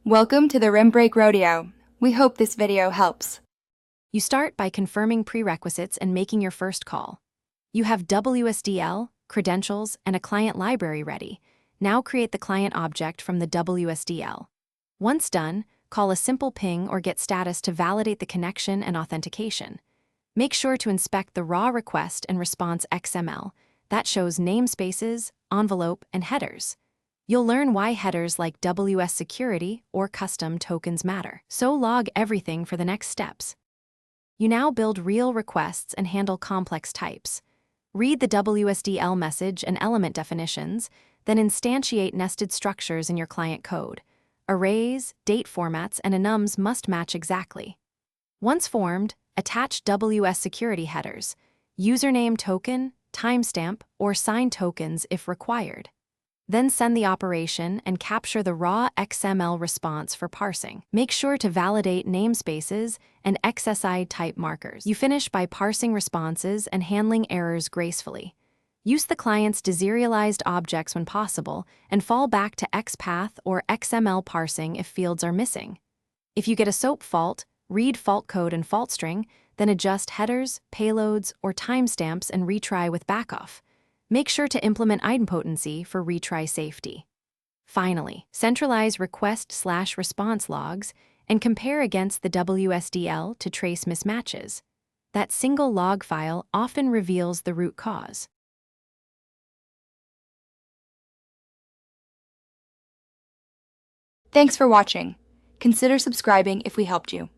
Welcome to the Rim Break Rodeo. We hope this video helps. You start by confirming prerequisites and making your first call. You have WSDL, credentials, and a client library ready. Now create the client object from the WSDL. Once done, call a simple ping or get status to validate the connection and authentication. Make sure to inspect the raw request and response XML. That shows namespaces, envelope, and headers. You'll learn why headers like WS security or custom tokens matter. So log everything for the next steps. You now build real requests and handle complex types. Read the WSDL message and element definitions, then instantiate nested structures in your client code. Arrays, date formats, and enums must match exactly. Once formed, attach WS security headers, username token, timestamp, or sign tokens if required. Then send the operation and capture the raw XML response for parsing. Make sure to validate namespaces and XSI type markers. You finish by parsing responses and handling errors gracefully. Use the client's deserialized objects when possible and fall back to XPath or XML parsing if fields are missing. If you get a SOAP fault, read fault code and fault string, then adjust headers, payloads, or timestamps and retry with backoff. Make sure to implement idempotency for retry safety. Finally, centralize request/response logs and compare against the WSDL to trace mismatches. That single log file often reveals the root cause. Thanks for watching. Consider subscribing if we helped you.